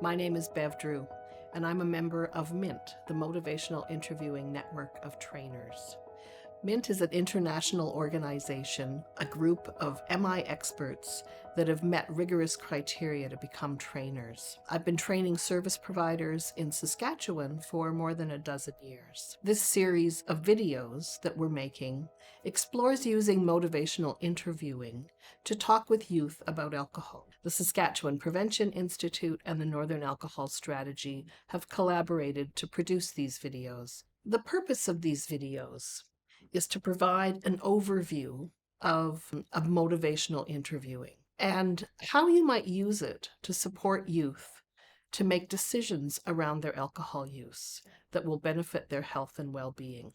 My name is Bev Drew, and I'm a member of MINT, the Motivational Interviewing Network of Trainers. MINT is an international organization, a group of MI experts that have met rigorous criteria to become trainers. I've been training service providers in Saskatchewan for more than a dozen years. This series of videos that we're making explores using motivational interviewing to talk with youth about alcohol. The Saskatchewan Prevention Institute and the Northern Alcohol Strategy have collaborated to produce these videos. The purpose of these videos is to provide an overview of motivational interviewing and how you might use it to support youth to make decisions around their alcohol use that will benefit their health and well-being.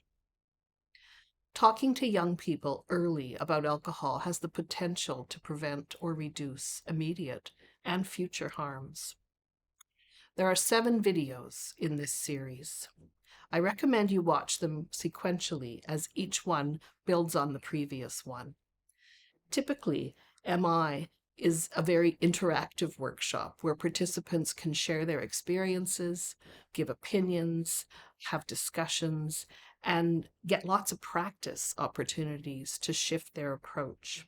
Talking to young people early about alcohol has the potential to prevent or reduce immediate and future harms. There are 7 videos in this series. I recommend you watch them sequentially as each one builds on the previous one. Typically, MI is a very interactive workshop where participants can share their experiences, give opinions, have discussions, and get lots of practice opportunities to shift their approach.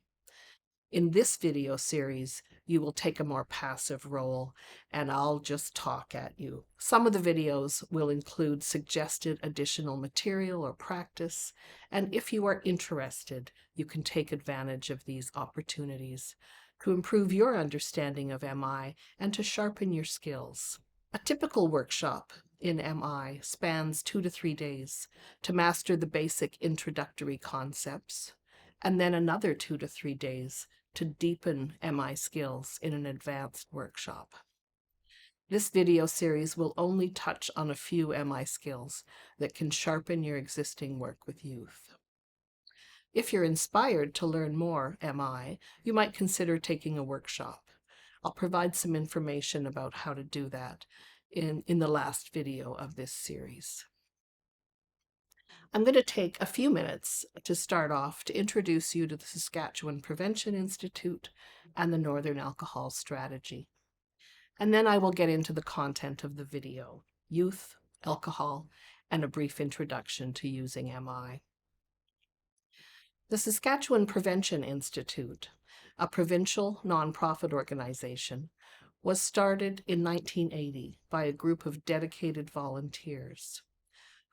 In this video series, you will take a more passive role and I'll just talk at you. Some of the videos will include suggested additional material or practice, and if you are interested, you can take advantage of these opportunities to improve your understanding of MI and to sharpen your skills. A typical workshop in MI spans 2 to 3 days to master the basic introductory concepts, and then another 2 to 3 days to deepen MI skills in an advanced workshop. This video series will only touch on a few MI skills that can sharpen your existing work with youth. If you're inspired to learn more MI, you might consider taking a workshop. I'll provide some information about how to do that in the last video of this series. I'm going to take a few minutes to start off to introduce you to the Saskatchewan Prevention Institute and the Northern Alcohol Strategy. And then I will get into the content of the video, youth, alcohol, and a brief introduction to using MI. The Saskatchewan Prevention Institute, a provincial nonprofit organization, was started in 1980 by a group of dedicated volunteers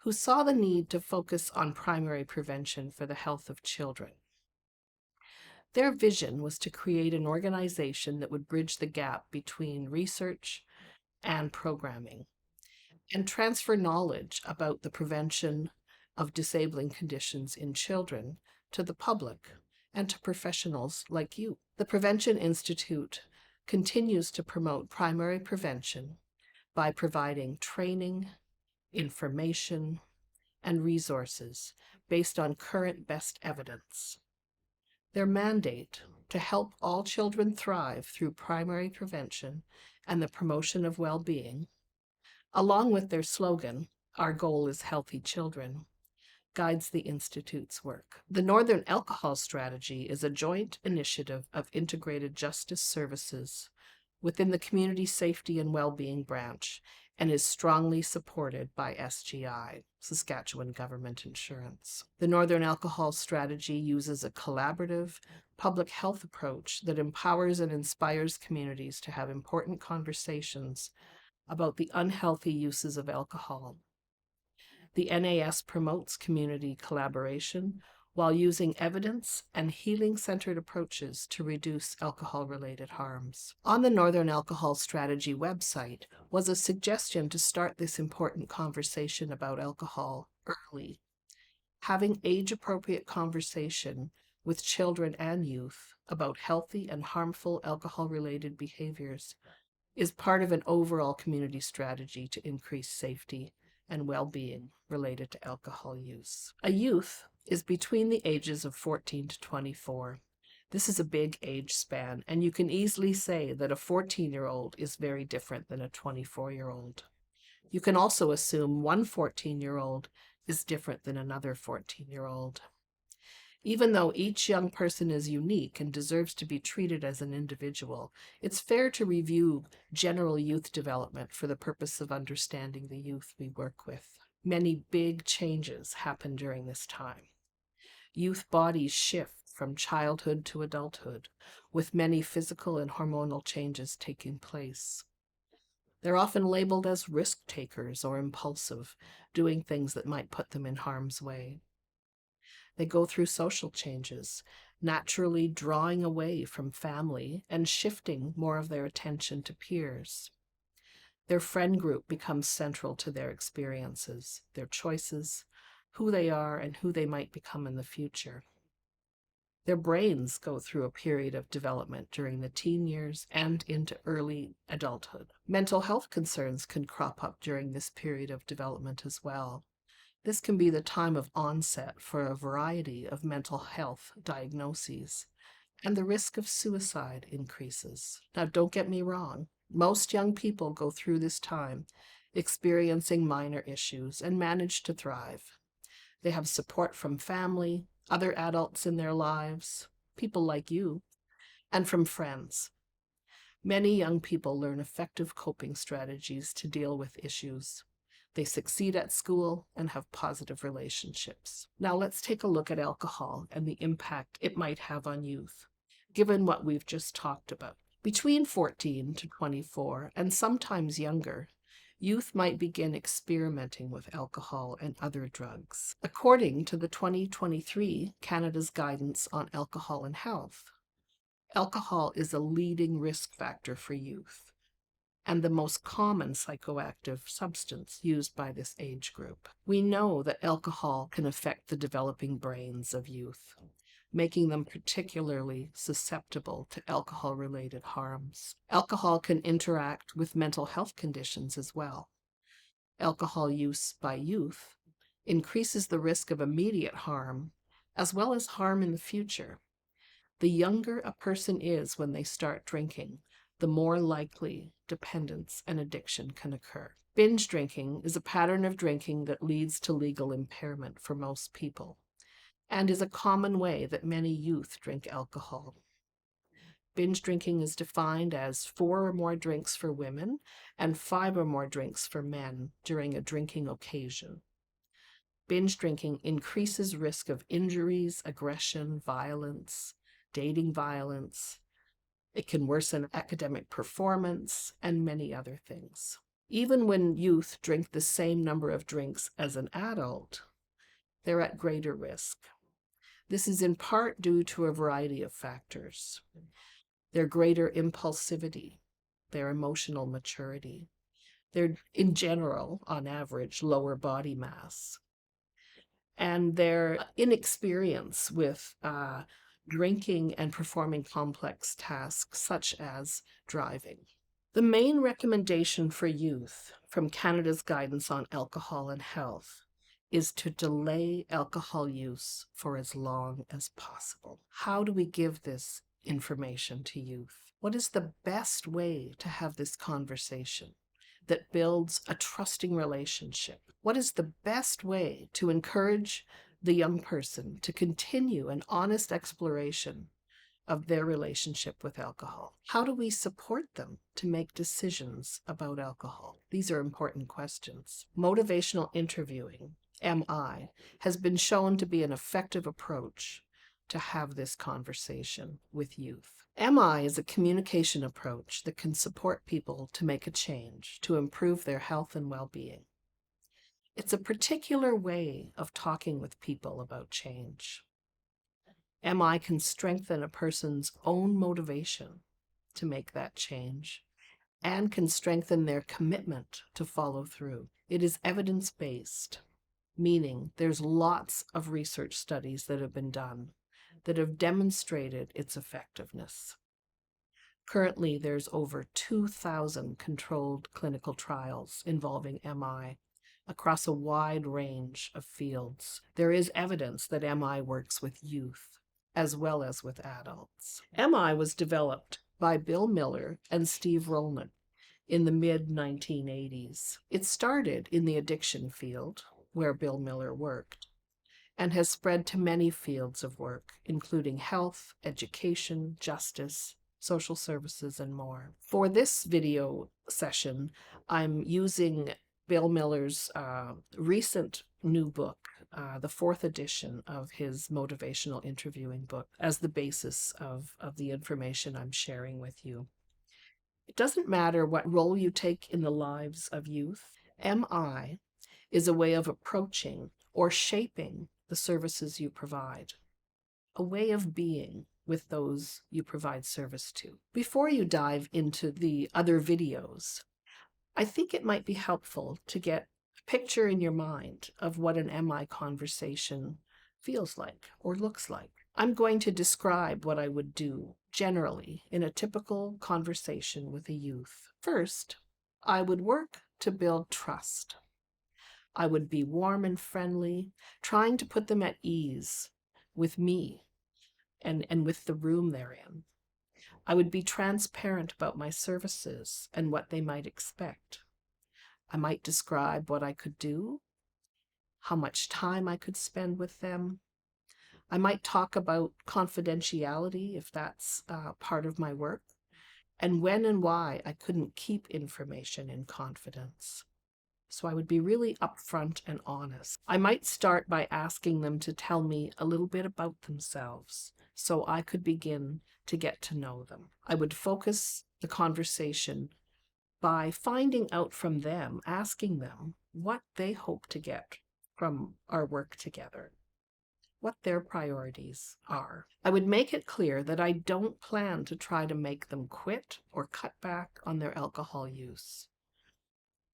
who saw the need to focus on primary prevention for the health of children. Their vision was to create an organization that would bridge the gap between research and programming and transfer knowledge about the prevention of disabling conditions in children to the public and to professionals like you. The Prevention Institute continues to promote primary prevention by providing training, information, and resources based on current best evidence. Their mandate to help all children thrive through primary prevention and the promotion of well-being, along with their slogan, "Our goal is healthy children," guides the Institute's work. The Northern Alcohol Strategy is a joint initiative of integrated justice services within the Community Safety and Wellbeing branch and is strongly supported by SGI, Saskatchewan Government Insurance. The Northern Alcohol Strategy uses a collaborative public health approach that empowers and inspires communities to have important conversations about the unhealthy uses of alcohol. The NAS promotes community collaboration while using evidence and healing-centered approaches to reduce alcohol-related harms. On the Northern Alcohol Strategy website was a suggestion to start this important conversation about alcohol early. Having age-appropriate conversation with children and youth about healthy and harmful alcohol-related behaviors is part of an overall community strategy to increase safety and well-being related to alcohol use. A youth is between the ages of 14 to 24. This is a big age span, and you can easily say that a 14-year-old is very different than a 24-year-old. You can also assume one 14-year-old is different than another 14-year-old. Even though each young person is unique and deserves to be treated as an individual, it's fair to review general youth development for the purpose of understanding the youth we work with. Many big changes happen during this time. Youth bodies shift from childhood to adulthood, with many physical and hormonal changes taking place. They're often labeled as risk takers or impulsive, doing things that might put them in harm's way. They go through social changes, naturally drawing away from family and shifting more of their attention to peers. Their friend group becomes central to their experiences, their choices, who they are, and who they might become in the future. Their brains go through a period of development during the teen years and into early adulthood. Mental health concerns can crop up during this period of development as well. This can be the time of onset for a variety of mental health diagnoses, and the risk of suicide increases. Now, don't get me wrong, most young people go through this time experiencing minor issues and manage to thrive. They have support from family, other adults in their lives, people like you, and from friends. Many young people learn effective coping strategies to deal with issues. They succeed at school and have positive relationships. Now let's take a look at alcohol and the impact it might have on youth, given what we've just talked about. Between 14 to 24, and sometimes younger, youth might begin experimenting with alcohol and other drugs. According to the 2023 Canada's Guidance on Alcohol and Health, alcohol is a leading risk factor for youth and the most common psychoactive substance used by this age group. We know that alcohol can affect the developing brains of youth, making them particularly susceptible to alcohol-related harms. Alcohol can interact with mental health conditions as well. Alcohol use by youth increases the risk of immediate harm, as well as harm in the future. The younger a person is when they start drinking, the more likely dependence and addiction can occur. Binge drinking is a pattern of drinking that leads to legal impairment for most people, and is a common way that many youth drink alcohol. Binge drinking is defined as 4 or more drinks for women and 5 or more drinks for men during a drinking occasion. Binge drinking increases risk of injuries, aggression, violence, dating violence. It can worsen academic performance and many other things. Even when youth drink the same number of drinks as an adult, they're at greater risk. This is in part due to a variety of factors: their greater impulsivity, their emotional maturity, their, in general, on average, lower body mass, and their inexperience with drinking and performing complex tasks such as driving. The main recommendation for youth from Canada's Guidance on Alcohol and Health is to delay alcohol use for as long as possible. How do we give this information to youth? What is the best way to have this conversation that builds a trusting relationship? What is the best way to encourage the young person to continue an honest exploration of their relationship with alcohol? How do we support them to make decisions about alcohol? These are important questions. Motivational interviewing, MI, has been shown to be an effective approach to have this conversation with youth. MI is a communication approach that can support people to make a change, to improve their health and well-being. It's a particular way of talking with people about change. MI can strengthen a person's own motivation to make that change and can strengthen their commitment to follow through. It is evidence-based, meaning there's lots of research studies that have been done that have demonstrated its effectiveness. Currently, there's over 2,000 controlled clinical trials involving MI across a wide range of fields. There is evidence that MI works with youth as well as with adults. MI was developed by Bill Miller and Steve Rollman in the mid-1980s. It started in the addiction field, where Bill Miller worked, and has spread to many fields of work, including health, education, justice, social services, and more. For this video session, I'm using Bill Miller's recent new book, the fourth edition of his motivational interviewing book, as the basis of the information I'm sharing with you. It doesn't matter what role you take in the lives of youth. MI is a way of approaching or shaping the services you provide, a way of being with those you provide service to. Before you dive into the other videos, I think it might be helpful to get a picture in your mind of what an MI conversation feels like or looks like. I'm going to describe what I would do generally in a typical conversation with a youth. First, I would work to build trust. I would be warm and friendly, trying to put them at ease with me and with the room they're in. I would be transparent about my services and what they might expect. I might describe what I could do, how much time I could spend with them. I might talk about confidentiality if that's part of my work, and when and why I couldn't keep information in confidence. So I would be really upfront and honest. I might start by asking them to tell me a little bit about themselves so I could begin to get to know them. I would focus the conversation by finding out from them, asking them what they hope to get from our work together, what their priorities are. I would make it clear that I don't plan to try to make them quit or cut back on their alcohol use.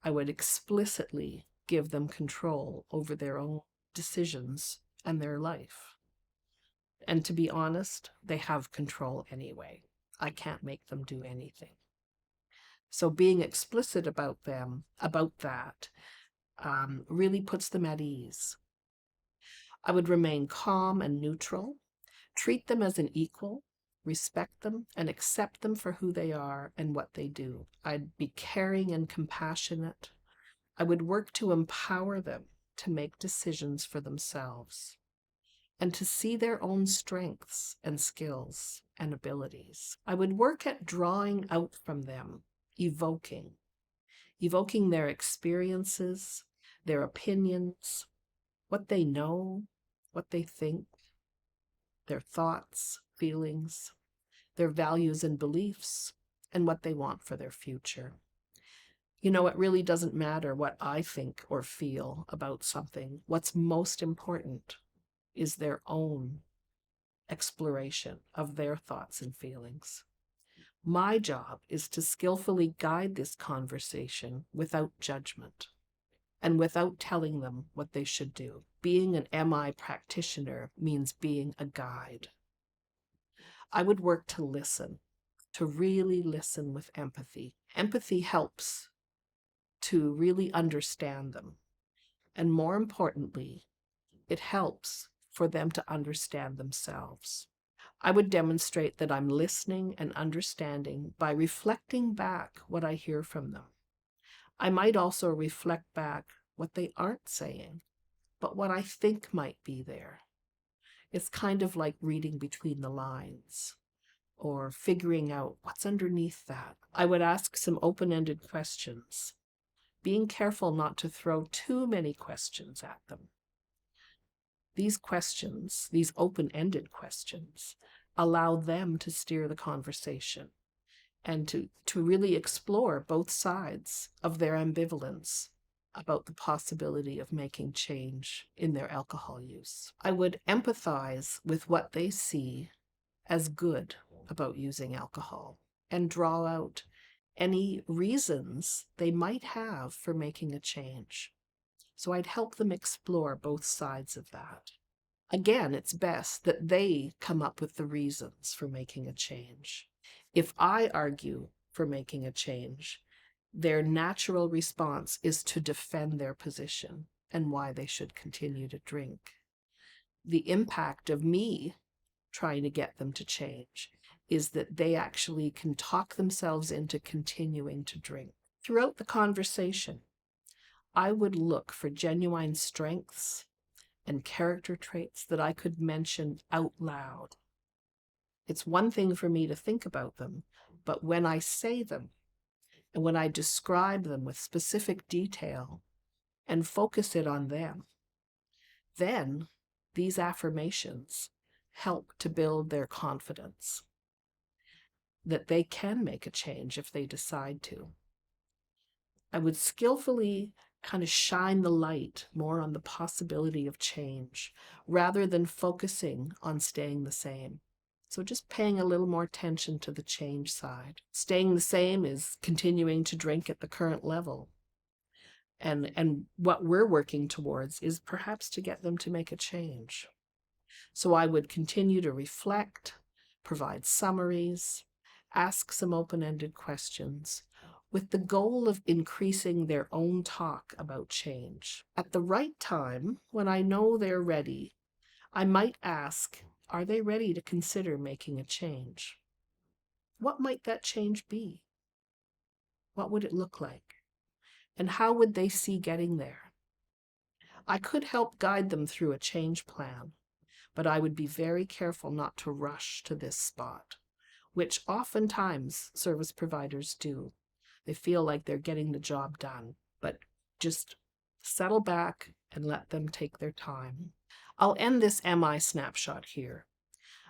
I would explicitly give them control over their own decisions and their life. And to be honest, they have control anyway. I can't make them do anything. So being explicit about that, really puts them at ease. I would remain calm and neutral, treat them as an equal, respect them, and accept them for who they are and what they do. I'd be caring and compassionate. I would work to empower them to make decisions for themselves and to see their own strengths and skills and abilities. I would work at drawing out from them, evoking their experiences, their opinions, what they know, what they think, their thoughts, feelings, their values and beliefs, and what they want for their future. You know, it really doesn't matter what I think or feel about something. What's most important is their own exploration of their thoughts and feelings. My job is to skillfully guide this conversation without judgment and without telling them what they should do. Being an MI practitioner means being a guide. I would work to listen, to really listen with empathy. Empathy helps to really understand them. And more importantly, it helps for them to understand themselves. I would demonstrate that I'm listening and understanding by reflecting back what I hear from them. I might also reflect back what they aren't saying, but what I think might be there. It's kind of like reading between the lines or figuring out what's underneath that. I would ask some open-ended questions, being careful not to throw too many questions at them. These questions, these open-ended questions, allow them to steer the conversation and to really explore both sides of their ambivalence about the possibility of making change in their alcohol use. I would empathize with what they see as good about using alcohol and draw out any reasons they might have for making a change. So I'd help them explore both sides of that. Again, it's best that they come up with the reasons for making a change. If I argue for making a change, their natural response is to defend their position and why they should continue to drink. The impact of me trying to get them to change is that they actually can talk themselves into continuing to drink. Throughout the conversation, I would look for genuine strengths and character traits that I could mention out loud. It's one thing for me to think about them, but when I say them and when I describe them with specific detail and focus it on them, then these affirmations help to build their confidence that they can make a change if they decide to. I would skillfully kind of shine the light more on the possibility of change rather than focusing on staying the same. So just paying a little more attention to the change side. Staying the same is continuing to drink at the current level. And what we're working towards is perhaps to get them to make a change. So I would continue to reflect, provide summaries, ask some open-ended questions, with the goal of increasing their own talk about change. At the right time, when I know they're ready, I might ask, are they ready to consider making a change? What might that change be? What would it look like? And how would they see getting there? I could help guide them through a change plan, but I would be very careful not to rush to this spot, which oftentimes service providers do. They feel like they're getting the job done, but just settle back and let them take their time. I'll end this MI snapshot here.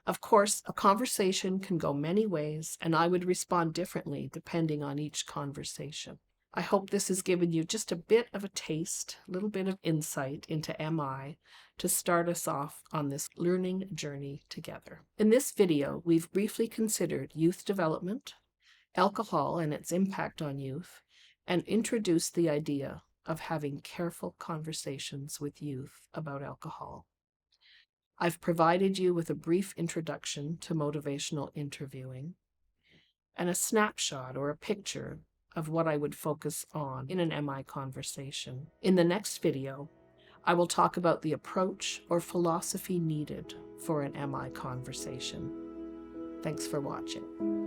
Of course, a conversation can go many ways, and I would respond differently depending on each conversation. I hope this has given you just a bit of a taste, a little bit of insight into MI to start us off on this learning journey together. In this video, we've briefly considered youth development, alcohol and its impact on youth, and introduced the idea of having careful conversations with youth about alcohol. I've provided you with a brief introduction to motivational interviewing and a snapshot or a picture of what I would focus on in an MI conversation. In the next video, I will talk about the approach or philosophy needed for an MI conversation. Thanks for watching.